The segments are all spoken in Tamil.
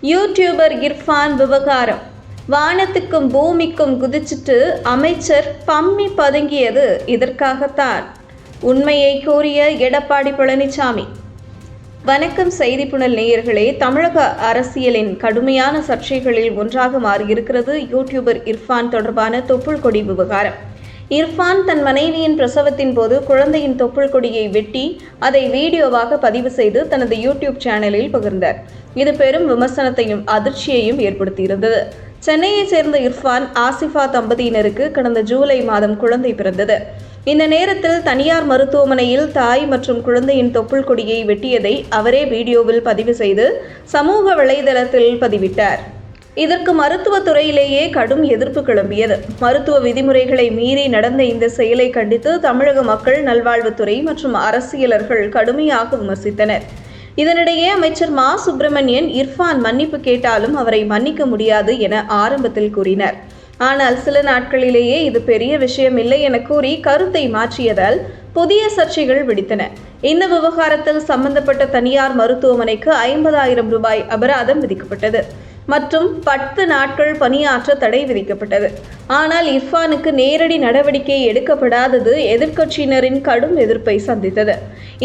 யூடியூபர் இர்ஃபான் விவகாரம். வானத்துக்கும் பூமிக்கும் குதிச்சிட்டு அமைச்சர் பம்மி பதுங்கியது இதற்காகத்தான். உண்மையை கூறிய எடப்பாடி பழனிசாமி. வணக்கம் செய்தி புனல் நேயர்களே. தமிழக அரசியலின் கடுமையான சர்ச்சைகளில் ஒன்றாக மாறியிருக்கிறது யூடியூபர் இர்ஃபான் தொடர்பான தொப்புள் கொடி விவகாரம். இர்ஃபான் தன் மனைவியின் பிரசவத்தின் போது குழந்தையின் தொப்புள் கொடியை வெட்டி அதை வீடியோவாக பதிவு செய்து தனது யூடியூப் சேனலில் பகிர்ந்தார். இது பெரும் விமர்சனத்தையும் அதிர்ச்சியையும் ஏற்படுத்தியிருந்தது. சென்னையைச் சேர்ந்த இர்ஃபான் ஆசிஃபா தம்பதியினருக்கு கடந்த ஜூலை மாதம் குழந்தை பிறந்தது. இந்த நேரத்தில் தனியார் மருத்துவமனையில் தாய் மற்றும் குழந்தையின் தொப்புள் கொடியை வெட்டியதை அவரே வீடியோவில் பதிவு செய்து சமூக வலைதளத்தில் பதிவிட்டார். இதற்கு மருத்துவத்துறையிலேயே கடும் எதிர்ப்பு கிளம்பியது. மருத்துவ விதிமுறைகளை மீறி நடந்த இந்த செயலை கண்டித்து தமிழக மக்கள் நல்வாழ்வுத்துறை மற்றும் அரசியலர்கள் கடுமையாக விமர்சித்தனர். இதனிடையே அமைச்சர் மா சுப்பிரமணியன் இர்ஃபான் மன்னிப்பு கேட்டாலும் அவரை மன்னிக்க முடியாது என ஆரம்பத்தில் கூறினார். ஆனால் சில நாட்களிலேயே இது பெரிய விஷயம் இல்லை என கூறி கருத்தை மாற்றியதால் புதிய சர்ச்சைகள் வெடித்தன. இந்த விவகாரத்தில் சம்பந்தப்பட்ட தனியார் மருத்துவமனைக்கு 50,000 ரூபாய் அபராதம் விதிக்கப்பட்டது மற்றும் 10 நாட்கள் பணியாற்ற தடை விதிக்கப்பட்டது. ஆனால் இர்ஃபானுக்கு நேரடி நடவடிக்கை எடுக்கப்படாதது எதிர்க்கட்சியினரின் கடும் எதிர்ப்பை சந்தித்தது.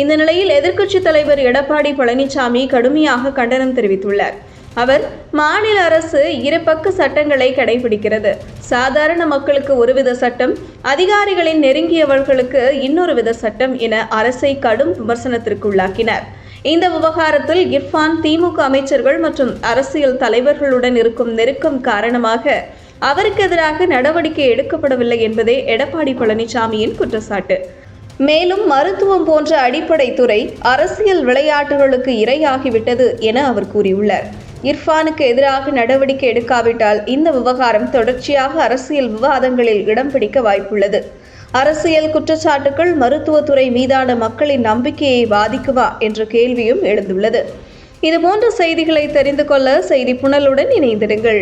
இந்த நிலையில் எதிர்க்கட்சித் தலைவர் எடப்பாடி பழனிசாமி கடுமையாக கண்டனம் தெரிவித்துள்ளார். அவர், மாநில அரசு இருபக்க சட்டங்களை கடைபிடிக்கிறது. சாதாரண மக்களுக்கு ஒருவித சட்டம், அதிகாரிகளின் நெருங்கியவர்களுக்கு இன்னொரு வித சட்டம் என அரசை கடும் விமர்சனத்திற்குள்ளாக்கினார். இந்த விவகாரத்தில் இர்ஃபான் திமுக அமைச்சர்கள் மற்றும் அரசியல் தலைவர்களுடன் இருக்கும் நெருக்கம் காரணமாக அவருக்கு எதிராக நடவடிக்கை எடுக்கப்படவில்லை என்பதே எடப்பாடி பழனிசாமியின் குற்றச்சாட்டு. மேலும் மருத்துவம் போன்ற அடிப்படை துறை அரசியல் விளையாட்டுகளுக்கு இரையாகிவிட்டது என அவர் கூறியுள்ளார். இர்ஃபானுக்கு எதிராக நடவடிக்கை எடுக்காவிட்டால் இந்த விவகாரம் தொடர்ச்சியாக அரசியல் விவாதங்களில் இடம் பிடிக்க வாய்ப்புள்ளது. அரசியல் குற்றச்சாட்டுகள் மருத்துவத்துறை மீதான மக்களின் நம்பிக்கையை பாதிக்குமா என்ற கேள்வியும் எழுந்துள்ளது. இதுபோன்ற செய்திகளை தெரிந்து கொள்ள செய்தி புனலுடன் இணைந்திருங்கள்.